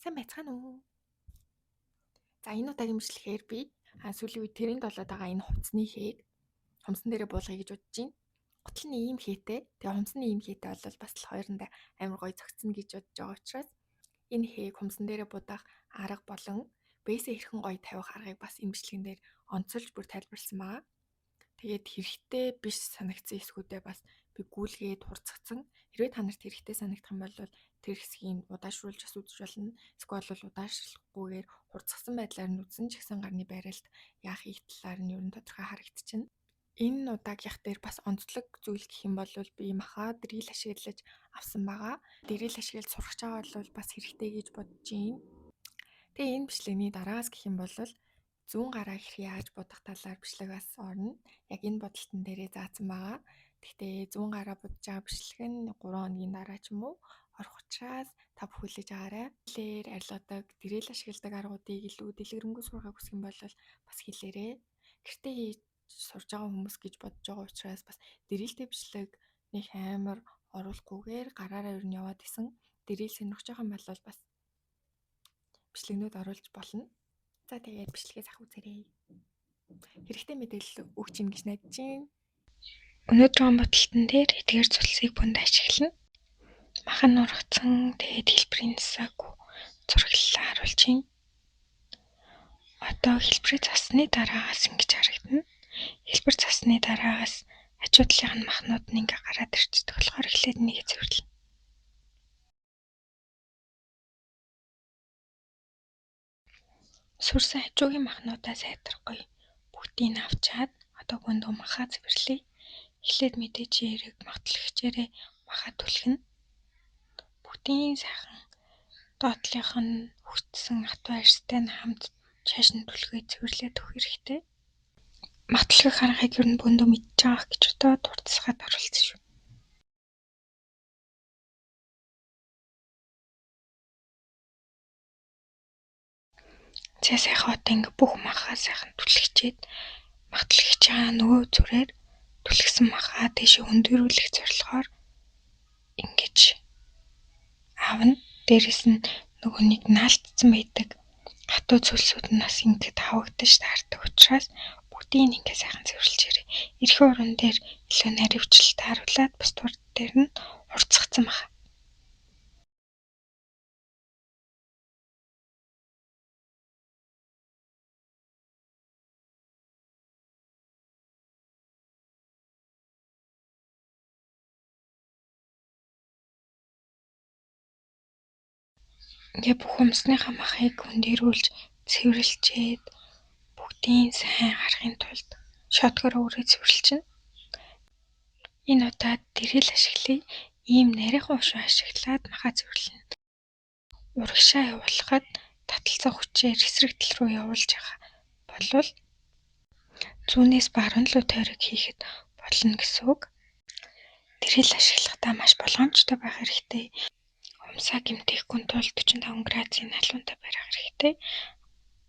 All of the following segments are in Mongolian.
Сайн байцгаана уу? За энэ удаагийн бичлэгээр би сүүлийн үед тэрэнд болоод байгаа энэ хувцсны хээг хумсан дээрээ буулгая гэж бодож байна. Гутал нь ийм хээтэй. Тэгээ хумсны ийм хээтэй бол бас л хоёрондоо амар гоё зөгцсөн гэж бодож байгаа учраас энэ хээг хумсан дээрээ будах арга болон бээсээ хэрхэн гоё тавих аргыг бас энэ бичлэгэн дээр онцолж бүр тайлбарласан байгаа. Тэгээд хэрэгтэй биш санагдсан хэсгүүдээ бас би гүйлгээд хурцгацсан. Хэрвээ та нарт хэрэгтэй санагдах юм бол тэр хэсгийг удаашруулж бас үзэж болно. Эсвэл удаашруулахгүйгээр хурцгасан байдлаар нь үзсэн ч гэсэн гарны байралд яах их талаар нь ер нь тодорхой харагдчихна. Энэ удаагийнх дээр бас онцлог зүйл гэх юм бол би маха дрил ашиглаж авсан байгаа. Дрил ашиглаж сурах чагаа бол бас хэрэгтэй гэж бодож байна. Тэгээ энэ бичлэгний дараагаас гэх юм бол зүүн гараа хэрхэн яаж будах талаар бичлэг бас орно. Яг энэ бодолтон дээрээ заасан байгаа. Гэхдээ зүүн гараа будаж байгаа бичлэг нь 3 хоногийн дараа ч юм уу орох учраас та бүхэлж агаарай. Хэлээр арилгадаг, дрил ашигладаг аргуудыг илүү дэлгэрэнгүй сурахыг хүсэх юм бол бас хэлээрэй. Гэртээ хийж сурж байгаа хүмүүс гэж бодож байгаа учраас бас дрилтэй бичлэг нэг амар оруулахгүйгээр гараараа ер нь яваад исэн. Дрил сонирхож байгаа юм бол бас бичлэгнүүд оруулж болно. За тэгээд бичлэгээ зах үзээрэй. Хэрэгтэй мэдээлэл өгч ийн гэж найдаж байна. Өнөөдрийн бодолтон дээр эдгээр зүйлсийг бүнд ашиглана. Махан ургацсан тэгээд хэлбэрийн засаг зураглалаа харуулж байна. Одоо хэлбэрийг засны дараагаас ингэж харагдана. Хэлбэр засны дараагаас хажуудлынх нь махнууд нь ингээ гараад ирчихдэг болохоор эхлээд нэг цэвэрлэнэ. Сүрсэн хажуугийн махнуудаа сайдахгүй бүгдийг нь авчаад одоо гүндөө махаа цэвэрлэе. Эхлээд мэдээж яриг магтлагчээрээ махаа түлхэнэ. Бүгдийн сайхан доотлынх нь хүчсэн хатуу арьстай нь хамт чааш нь түлхээ цэвэрлээд өгөх хэрэгтэй. Магтлагыг харахыг ер нь бөөндөө мэдж байгаа гэж бодоод хурцсахад оруулсан шүү. За сайхан одоо ингээ бүх махаа сайхан түлхчээд магтлагчаа нөгөө зүрээр түлхсэн махаа тийшээ хөндөрүүлэх зорилгоор ингэж аавна. Дээрэс нь нөгөө нэг наалтцсан байдаг хатуу цөлсүүд нь бас ингээд хавагдаж таардаг учраас бүгдийг нь ингээ сайхан цэвэрлж ирээ. Эрхийн уран дээр илүү наривчлалтай харуулад бас тур дээр нь хурцгацсан мах. Ингээ бүх humсныхаа махыг хөндөрүүлж цэвэрлжээд бүгдийн сайн харахын тулд шотгоор өөрөө цэвэрлжинэ. Энэ удаад дрил ашиглая. Ийм нарийнхан уушиг ашиглаад махаа цэвэрлэнэ. Урагшаа явуулахад таталцах хүчээр эсрэг тал руу явуулж байгаа болвол зүүнээс баруун руу тойрог хийхэд болно гэсэн үг. Дрил ашиглахдаа маш болгоомжтой байх хэрэгтэй. Умсаа гэмтээхгүй тулд 45 градусын налуунтай барих хэрэгтэй.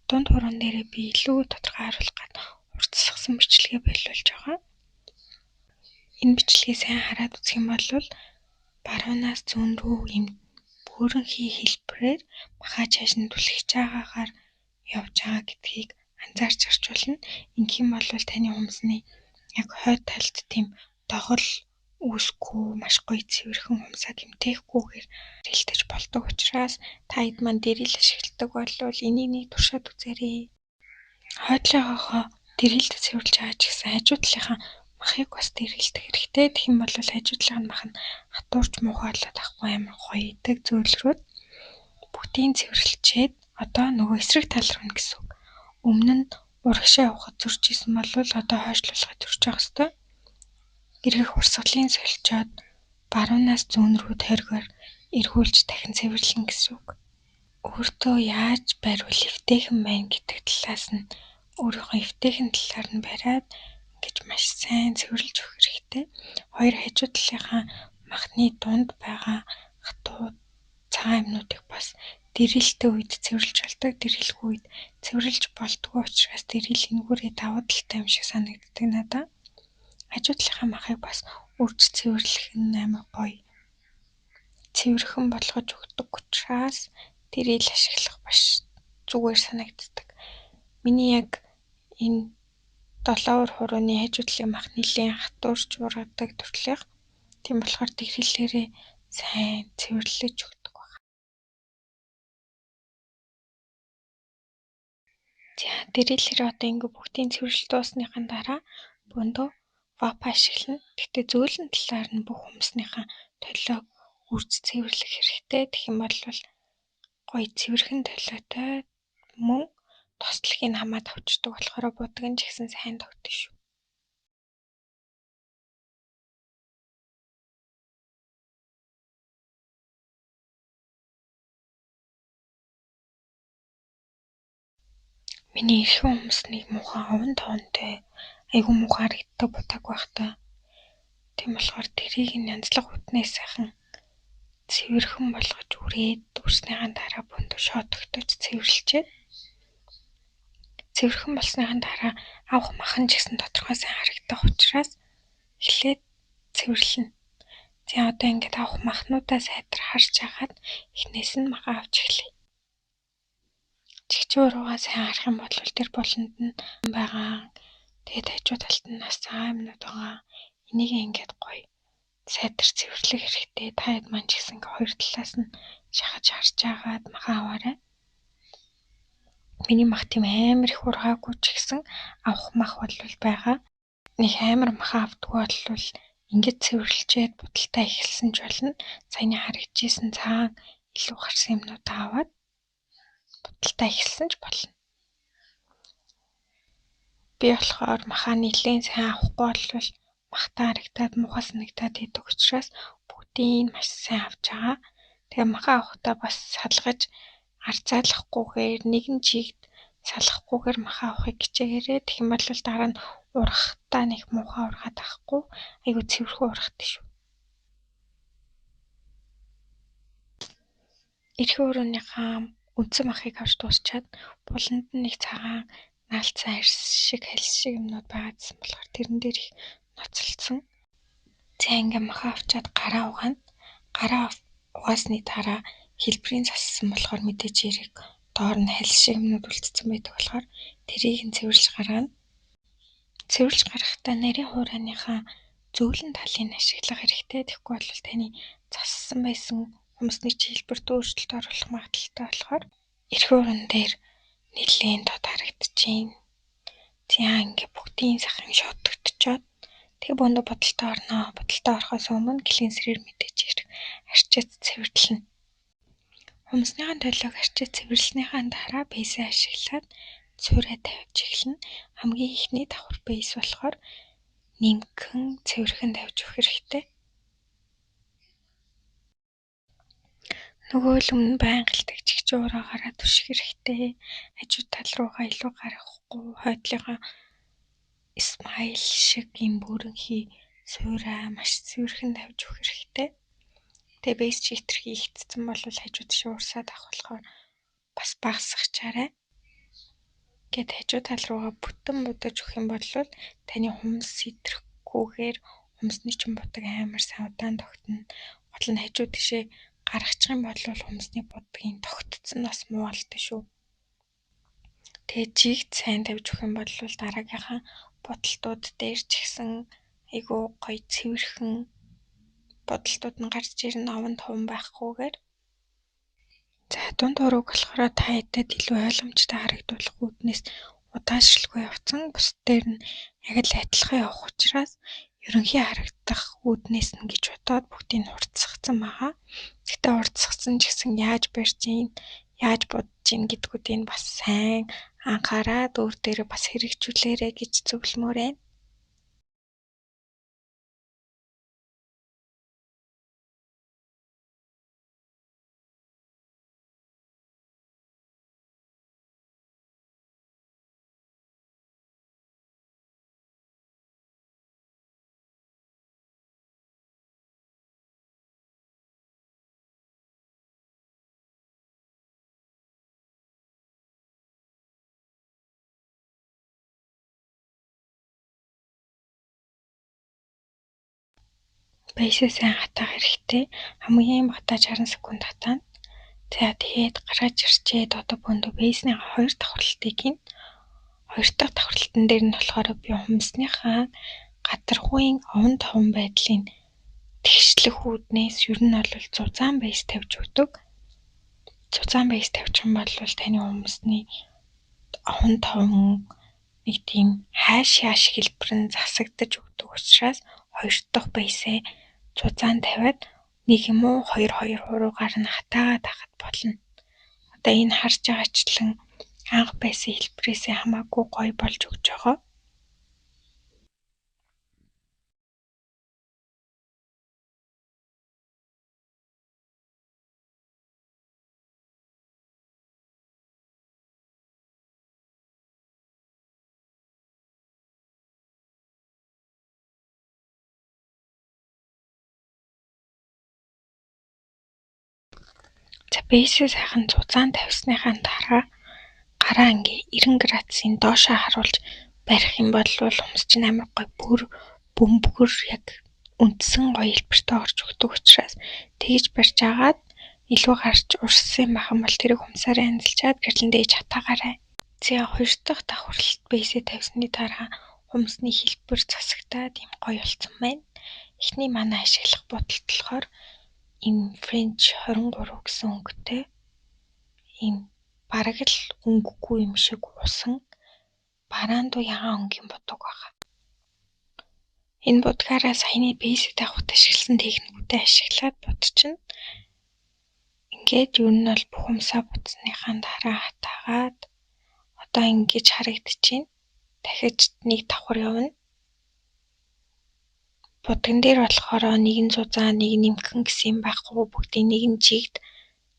Дунд хуран дээрээ би илүү тодорхой харуулах гээд хурцсгасан бичлэгээ болиулж байгаа. Энэ бичлэгийг сайн хараад үзэх юм бол баруунаас зүүн рүү ийм бөөрөнхий хэлбэрээр махаа чааш нь түлхэж байгаагаар явж байгаа гэдгийг анзаарч харж болно. Ингэх юм бол таны humсны яг хойд талд тийм догол үүсэхгүй маш гоё цэвэрхэн humсаа гэмтээхгүйгээр рэлдэж болдог учраас та хэд маань дрил ашигладаг бол энийг нэг туршаад үзээрэй. Хойдлогоогоо дрилд цэвэрлж байгаа ч гэсэн хажуу талынхаа махыг бас дрилдэх хэрэгтэй. Тэгэх юм бол хажуу талынх нь мах нь хатуурч муухай болоод ахгүй амар гоё идэг зөөлрүүд бүгдийг цэвэрлжээд одоо нөгөө эсрэг тал руу нь гэсэн үг. Өмнө нь урагшаа явахад зурж исэн бол одоо хойшлуулахад зурж явах хэрэгтэй. Эргэх урсгалын солилцоод баруунаас зүүн рүү тойргоор эргүүлж дахин цэвэрлэнэ гэсэн үг. Өөртөө яаж бариул эвтэйхэн байна гэдэг талаас нь өөрийнхөө эвтэйхэн талаар нь бариад ингэж маш сайн цэвэрлж өгөх хэрэгтэй. Хоёр хажуу талынхаа махны дунд байгаа хатуу цагаан юмнуудыг бас дрилтэй үед цэвэрлж болдог, дрилгүй үед цэвэрлж болдгоо учраас дрил энэгүүрээ давуу талтай юм шиг санагддаг надад. Хажуу талынхаа махыг бас үрж цэвэрлэх нь амар гоё цэвэрхэн болгож өгдөг учраас дэрийг ашиглах маш зүгээр санагддаг. Миний яг энэ 7 хурууны хажуудлын мах нэлээд хатуурч ургадаг төрлийнх. Тийм болохоор дэрэлээрээ сайн цэвэрлэж өгдөг байна. За дэрэлээрээ одоо ингээ бүгдийн цэвэрлж дуусныхаа дараа бөөндөө вапа ашиглана. Гэхдээ зөөлөн талаар нь бүх humсныхаа толиог үрж цэвэрлэх хэрэгтэй. Тэгэх юм бол гоё цэвэрхэн толиотой мөн тослохыг хамаад авчдаг болохоор будаг нь ч гэсэн сайн тогтно шүү. Миний эрхэм humсныг муухай овон тоонтой айгүй муухай харагддаг будаг байх та. Тийм болохоор тэрийг нь янзлах үтнээс сайхан цэвэрхэн болгож үрээд үрснийхаа дараа бөөндөө шоотогтож цэвэрлжээ. Цэвэрхэн болсныхаа дараа авах махан ч гэсэн тодорхой сайн харагдах учраас эхлээд цэвэрлэнэ. За одоо ингээд авах махнуудаа сайтар харж агаад эхнээс нь махаа авч эхлэе. Чигчүүр руугаа сайн харах юм бол тэр болонд нь байгаа. Тэгээд хажуу талд нь нас аймнууд байгаа. Энийг ингээд гоё сайтар цэвэрлэх хэрэгтэй. Таад маань ч гэсэн ингээ хоёр талаас нь шахаж харж агаад махаа аваарай. Миний мах тийм амар их ургаагүй ч гэсэн авах мах бол байгаа. Нэг амар махаа авдаггүй бол ингээд цэвэрлжээд будалтаа эхэлсэн ч болно. Саяны харагдажсэн цагаан илүү гарсан юмнуудаа аваад будалтаа эхэлсэн ч болно. Би болохоор махаа нэлээд сайн авахгүй бол махтаа харагдаад муухай санагдаад идэг учраас бүгдийг маш сайн авч байгаа. Тэгээ махаа авахдаа бас салгаж арцаалахгүйгээр нэгэн чигт салахгүйгээр махаа авахыг хичээгээрэй. Тэгэх юм бол дараа нь ургахтаа нэг муухай ургаад авахгүй айгүй цэвэрхэн ургахдаг шүү. Эрхэн өрөөнийхөө үндсэн махыг авч дуусчаад буланд нь нэг цагаан наалцсан арьс шиг хальс шиг юмнууд байгаадсан болохоор тэрэн дээр их ноцолцсон. За ингээ махаа авчаад гараа угаана. Гараа угаасны дараа хэлбэрийн зассан болохоор мэдээж яриг доор нь хальс шиг юмнууд үлдсэн байдаг болохоор тэрийг нь цэвэрлж гаргана. Цэвэрлж гаргахдаа нарийн хурааныхаа зөөлөн талыг ашиглах хэрэгтэй. Тэгэхгүй бол таны зассан байсан humсны хэлбэрт өөрчлөлт оруулах магадaltaй болохоор эрхэн уран дээр нэлээд дод харагдчихээн. За ингээ бүгдийн сахин шоотогдчиход тэгээ бөөндөө бодолтой орноо. Бодолтой орохоос өмнө клинсерээр мэдээж хэрэг арчиж цэвэрлэнэ. Humсныхаа толиог арчиж цэвэрлснийхаа дараа бейсээ ашиглаад цуураа тавьж эхэлнэ. Хамгийн ихний давхар бейс болохоор нимкэн цэвэрхэн тавьж өгөх хэрэгтэй. Нөгөө л өмнө байнга л тэгчих ураагаараа түших хэрэгтэй. Хажуу тал руугаа илүү гаргахгүй хойдлынхаа смайл шиг юм бүрэнхий суураа маш цэвэрхэн тавьж өгөх хэрэгтэй. Тэгээ бейс чи хитрхи ихтсэн бол хажуу тийш урсаад авах болохоор бас багасгачаарай. Гэт хажуу тал руугаа бүтэн будаж өгөх юм бол таны humс сэтрэхгүйгээр humсны чинь будаг амар сайн удаан тогтно. Гол нь хажуу тийшээ гаргачих юм бол humсны будгийн тогтцсон бас муу болдог шүү. Тэгээ жигт сайн тавьж өгөх юм бол дараагийнхаа будалтууд дээр ч гэсэн айгүй гоё цэвэрхэн будалтууд нь гарч ирнэ овон товон байхгүйгээр. За дунд урууг болохоор та хэдэд илүү ойлгомжтой харагдуулах үүднээс удаашралгүй явцсан. Бус дээр нь яг л адилхан явах учраас ерөнхий харагдах үүднээс нь гэж бодоод бүгдийг нь хурцсагцсан байгаа. Гэтэ хурцсагцсан ч гэсэн яаж барьж ийн, яаж будж ийн гэдгүүдийг нь бас сайн анхаараад өөр дээрээ бас хэрэгжүүлээрэй гэж зөвлөмөр байна. Бейсээ сайн хатаах хэрэгтэй. Хамгийн багтаа 60 секунд хатаана. За тэгээд гаргаж ирчээд одоо бөөндөө бейсний 2 давхралтыг хийн. 2 дахь давхралтан дээр нь болохоор би хумсныхаа гадаргуйн овон товон байдлын тэгшлэх үүднээс ер нь бол зузаан бейс тавьж өгдөг. Зузаан бейс тавьчих юм бол таны хумсны овон товон нэг тийм хайш хэлбэр нь засагдаж өгдөг учраас 2 дахь бейсээ зузаан тавиад нэг юм уу 2 хуруугаар нь хатаагаад авахд болно. Одоо энэ харж байгаачлан анх байсан хэлбэрээсээ хамаагүй гоё болж өгч байгаа. За бейсээ сайхан зузаан тавьсныхаа дараа гараа ингээ 90 градусын доошоо харуулж барих юм бол хумс чинь амар гоё бүр бөмбөгөр яг үндсэн гоё хэлбэртэй орж өгдөг учраас тэгж барьж агаад илүү гарч урссан байх юм бол тэрийг хумсаараа хяналтчаад гэрлэн дээж хатаагаарай. За 2 дахь давхралт бейсээ тавьсны дараа хумсны хэлбэр засагдаад юм гоё болсон байна. Эхний манай ашиглах бодолт болохоор ийм French 23 гэсэн өнгөтэй ийм бараг л өнгөгүй юм шиг усан бараандуу ягаан өнгийн бодог байна. Энэ будгаараа саяны бейсээ тавихад ашигласан техникүүдээ ашиглаад будчихна. Ингээд ер нь бол бүх хумсаа будсныхаа дараа хатаагаад одоо ингэж харагдчихээн. Дахиж нэг давхар явна. Будган дээр болохоор нэг нь зузаан, нэг нь нэмхэн гэсэн юм байхгүй бүгдийн нэг нь жигд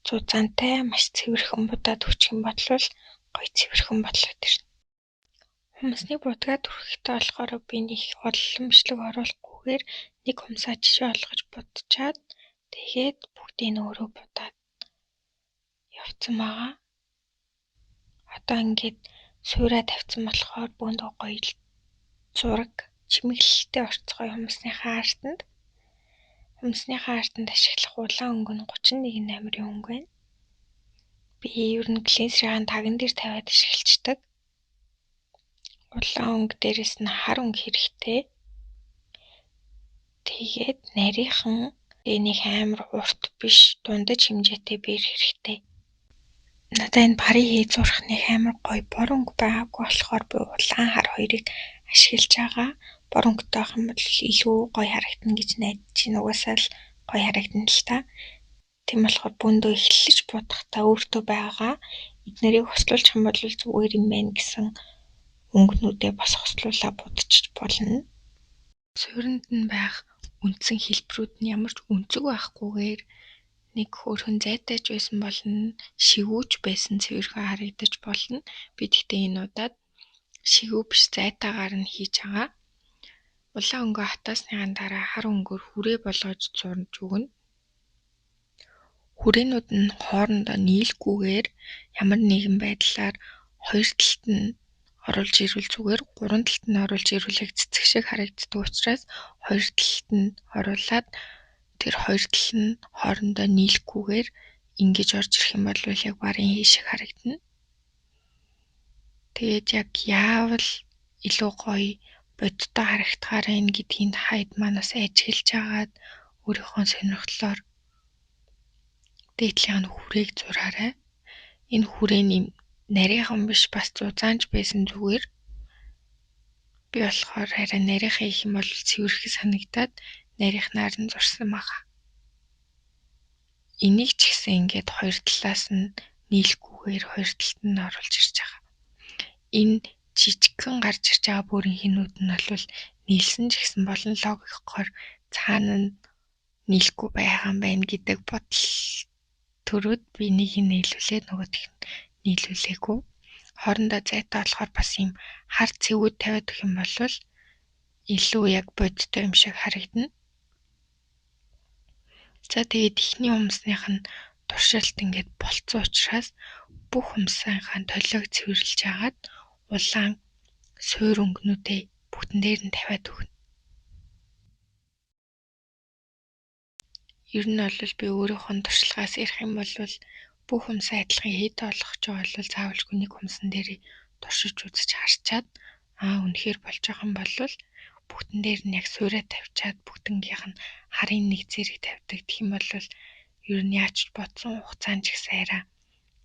зузаантай маш цэвэрхэн будаад өгчих юм бол гоё цэвэрхэн болоод ирнэ. Хумсны будгаад өргөхдөө болохоор би нэг олон бичлэг оруулахгүйгээр нэг хумсаа жишээ олгож будчаад тэгээд бүгдийг нь өөрөө будаад явцсан байгаа. Одоо ингээд суураа тавьсан болохоор бөөндөө гоё зураг чимэглэлтэй орцгой хумсныхаа артанд. Хумсныхаа артанд ашиглах улаан өнгө нь 31 номерын өнгө байна. Би ер нь глинсерийн таган дээр тавиад ашиглацдаг. Улаан өнгө дээрээс нь хар өнгө хэрэгтэй. Тэгээд нарийнхан нэг амар урт биш дундаж хэмжээтэй бээр хэрэгтэй. Надаа энэ барийн хий зурх нэг амар гоё бор өнгө байгаагүй болохоор би улаан хар хоёрыг ашиглаж байгаа. Бор өнгөтэй байх юм бол илүү гоё харагдана гэж найдаж байна. Угаасаа л гоё харагдана л та. Тийм болохоор бөөндөө эхлэж будахтаа өөртөө байгаа эднэрийг хослуулчих юм бол зүгээр юм байна гэсэн өнгөнүүдээ бас хослуулаад будчих болно. Суурьнд нь байх үндсэн хэлбэрүүд нь ямар ч өнцөг байхгүйгээр нэг хөөрхөн зайтайч байсан болно, шигүүч байсан цэвэрхэн харагдаж болно. Би тэгтээ энэ удаад шигүү биш зайтайгаар нь хийж байгаа. Улаан өнгөө хатаасныхаа дараа хар өнгөөр хүрээ болгож зурж өгнө. Хүрээнүүд нь хоорондоо нийлгүйгээр ямар нэгэн байдлаар хоёр талд нь оруулж ирвэл зүгээр, гурван талд нь оруулж ирвэл яг цэцэг шиг харагддаг учраас хоёр талд нь оруулаад тэр хоёр тал нь хоорондоо нийлэхгүйгээр ингэж орж ирэх юм бол яг барын хий шиг харагдана. Тэгээд яг яавал илүү гоё бодтой харагдахаар байна гэдгийг хайд манаас ажиглаж агаад өөрийнхөө сонирхлоор дээдлийнх нь хүрээг зураарай. Энэ хүрээний нарийнхан биш бас зузаанч байсан зүгээр. Би болохоор хараа нарийнхан их юм бол цэвэрхэн санагдаад нарийнхнаар нь зурсан байгаа. Энийг ч гэсэн ингээд хоёр талаас нь нийлэхгүйгээр хоёр талд нь оруулж ирж байгаа. Энэ жижигхэн гарч ирж байгаа бүрийн хинүүд нь бол нийлсэн ч гэсэн болон логикоор цаана нь нийлэхгүй байгаа юм байна гэдэг бодол төрөөд би нэг нь нийлүүлээд нөгөөх нь нийлүүлээгүй. Хоорондоо зайтай болохоор бас юм хар цэвүүд тавиад өгөх юм бол илүү яг бодтой юм шиг харагдана. За тэгээд ихний хумсных нь туршилт ингээд болцсон учраас бүх хумсынхаа толиог цэвэрлж агаад улаан суур өнгөнүүдээ бүгдэн дээр нь тавиад өгнө. Ер нь бол би өөрийнхөө туршлагаас ярих юм бол бүх хумсаа адилхан хейтэй болгож байгаа бол заавалжгүй нэг хумсан дээр туршиж үзэж харчаад үнэхээр болж байгаа юм бол бүгдэн дээр нь яг суурай тавьчаад бүгднгийнх нь харын нэг зэрэг тавьдаг. Тэгэх юм бол ер нь яаж ч бодсон хугацаанд ч ихсэн арай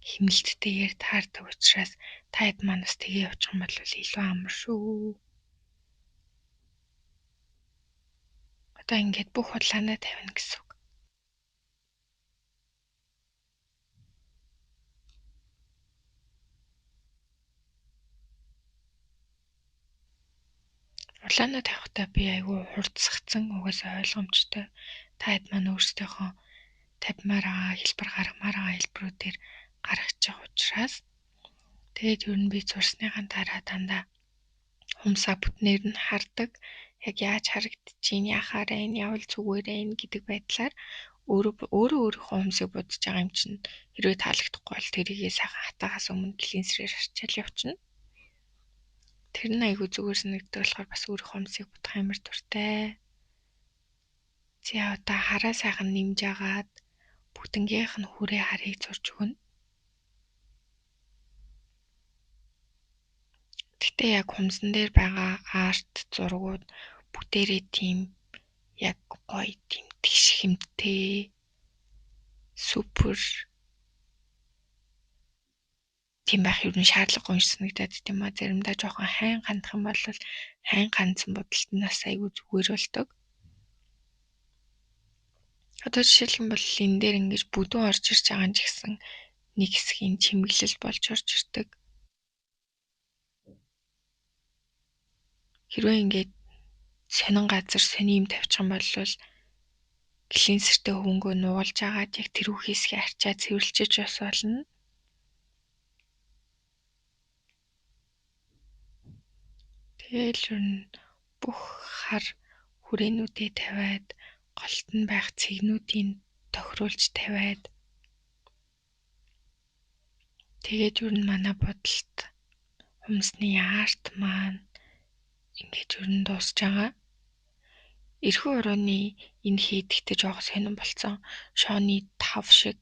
хэмнэлттэйгээр таардаг учраас та хэд манаас тгээ явуучих юм бол илүү амар шүү. Одоо ингээд бүх худлаанаа тавина гэсэн үг. Улаанаа тавихдаа би айгүй хурцсагцсан, угаасаа ойлгомжтой. Та хэд маань өөрсдийнхөө тавьмаар байгаа, хэлбэр гаргамаар байгаа хэлбэрүүдээр гаргаж байгаа учраас тэгээд ер нь би зурсныхаа дараа дандаа хумсаа бүтнээр нь хардаг. Яг яаж харагдчихээн, яхаар энэ явал зүгээр ээ гэдэг байдлаар өөрийнхөө хумсыг бодож байгаа юм чинь хэрвээ таалагдахгүй бол тэрийгээ сайхан хатаагаас өмнө клинсерээр арчаал явчихна. Тэр нь айгүй зүгээр санагддаг болохоор бас өөрийнхөө хумсыг бодох амар дуртай. За одоо хараа сайхан нэмж агаад бүгднгийнх нь хүрээ харыг зурж өгнө. Гэтэ яг хумсан дээр байгаа арт зургууд бүгдээрээ тийм яг гоё тийм тэгш хэмтэй супер тийм байх юм шаардлагагүй юм санагдаад тийм ба заримдаа жоохон хайн хандах юм бол хайн ганцсан бодолтноос айгүй зүгээр болдог. Одоо жишээлх юм бол энэ дээр ингэж бүдүүн орж ирж байгаа ч гэсэн нэг хэсгийн чимэглэл болж орж ирдэг. Хэрвээ ингээд сонин газар сони юм тавьчих юм бол клинсертэй хөвөнгөө нуулж агаад яг тэрүүх хэсгийг арчаад цэвэрлжиж бас болно. Тэгэл ер нь бүх хар хүрээнүүдээ тавиад голт нь байх цэгнүүдийг тохируулж тавиад тэгээд ер нь манай бодолд хумсны арт маань ингээд ер нь дуусж байгаа. Эрхүү урууны энэ хийдэгтэй жоох сонирн болцсон. Шооны 5 шиг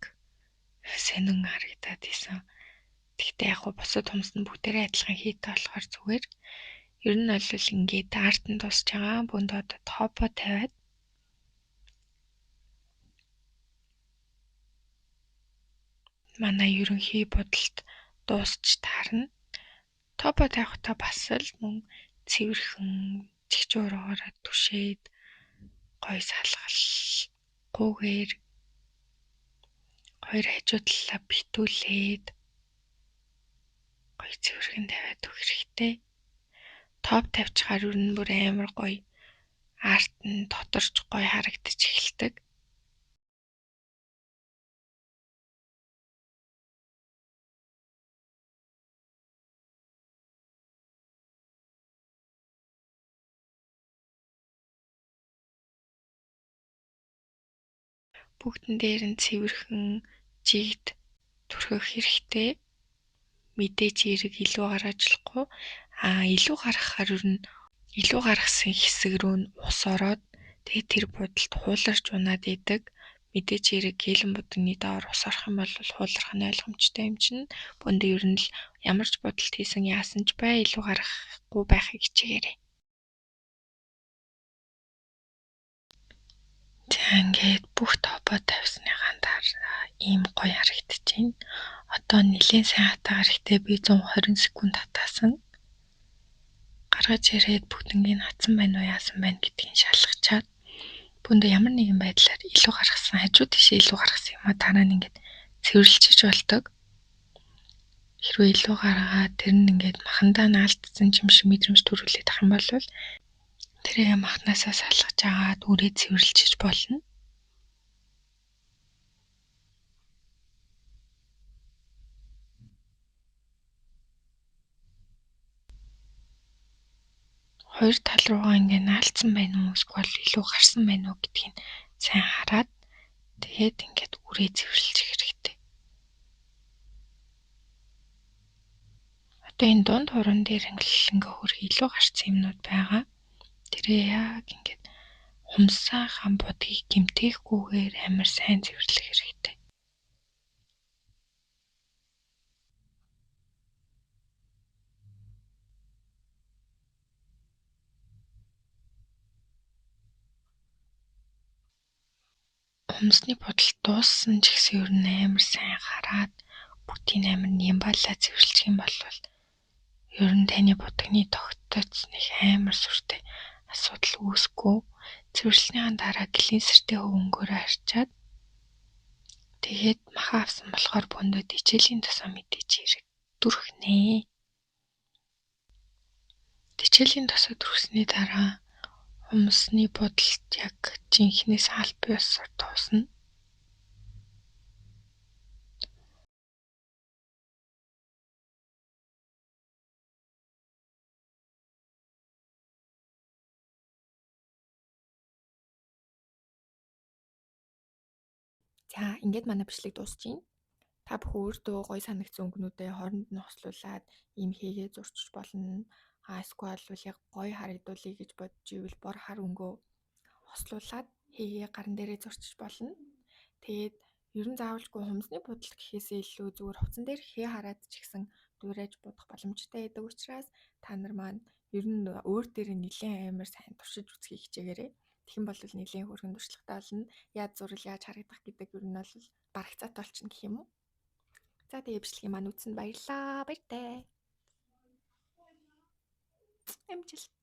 сонин харагдаад исэн. Тэгтээ яг бусад хумс нь бүгдээрээ адилхан хийтэй болохоор зүгээр. Ер нь бол ингээд арт нь дуусж байгаа. Бүнд одоо топо тавиад манай ерөнхий бодолд дуусч таарна. Топо тавихтаа бас л мөн цэвэрхэн чигчуураараа түшээд гой салгалгүйгээр хоёр хажуу талаа битүүлээд гой цэвэрхэн тавиад өгөх хэрэгтэй. Топ тавьчихаар ер нь бүр амар гоё арт нь тодорч гоё харагдаж эхэлдэг. Бүгдэн дээр нь цэвэрхэн жигд түрхэх хэрэгтэй. Мэдээж эрэг илүү гаргаж болохгүй. Илүү гаргахаар ер нь илүү гаргасан хэсэг рүү нь ус ороод тэгээд тэр бодолд хууларч унаад идэг. Мэдээж эрэг гэлэн будны доор ус орох юм бол хуулрах нь ойлгомжтой юм чинь. Бүндэ ер нь л ямар ч бодолд хийсэн яасан ч бай илүү гаргахгүй байхыг хичээгээрэй. За ингээд бүх топо тавьсныхаа дараа ийм гоё харагдчихээн. Одоо нэлээд сайн хатаагаар ихтэй би 120 секунд хатаасан. Гаргаж ирээд бүгднийг хатсан байна уу яасан байна гэдгийг шалгачаад бүндэ ямар нэгэн байдлаар илүү гаргасан, хажуу тийшээ илүү гаргасан юм а дараа нь ингээд цэвэрлжиж болдог. Хэрвээ илүү гаргаад тэр нь ингээд махандаа наалтсан юм шиг мэдрэмж төрүүлээд ах юм бол тэрийг махнаасаа салгаж агаад үрээ цэвэрлжиж болно. Хоёр тал руугаа ингээд наалтсан байна уу эсвэл илүү гарсан байна уу гэдгийг сайн хараад тэгээд ингээд үрээ цэвэрлэх хэрэгтэй. Одоо энэ дунд хуран дээр ингээд хөрх илүү гарсан юмнууд байгаа. Тэрээ яг ингээд хумсаахан бодгийг гэмтээхгүйгээр амар сайн цэвэрлэх хэрэгтэй. Хумсны бодол дууссан ч гэсэн ер нь амар сайн хараад бүгдийг амар нямбалаа цэвэрлэх юм бол ер нь таны будагны тогтооц нэг амар сүртэй асуудал үүсэхгүй. Цэвэрлснийхаа дараа глинсертэй хөвөнгөөрөө арчаад тэгээд маха авсан болохоор бөндөө дижээлийн тосоо мэдээж хэрэг дүрхнэ. Дижээлийн тосоо дүрхсний дараа хумсны бодолд яг жинхнээс аль биесээр дуусна. За ингээд манай бичлэг дуусч байна. Та бүхэн өөртөө гоё санагдсан өнгөнүүдээ хооронд нь хослуулад ийм хийгээ зурчих болно. Эсвэл яг гоё харагдуулъя гэж бодож ивэл бор хар өнгөө хослуулад хийгээ гарн дээрээ зурчих болно. Тэгээд ер нь заавалжгүй хумсны будал гэхээсээ илүү зүгээр хувцсан дээр хээ хараад ч ихсэн дуурайж будах боломжтой байдаг учраас та нар маань ер нь өөр дээр нэлээд амар сайн туршиж үзхийг хичээгээрэй. Тэгэх бол нэлээд хөргөн туршлагатай болно. Яаж зурвал яаж харагдах гэдэг ер нь бол барагцаат болчихно гэх юм уу. За тэгээ бичлэгийн маань үзсэнд баярлалаа. Баяртай. Амжилт.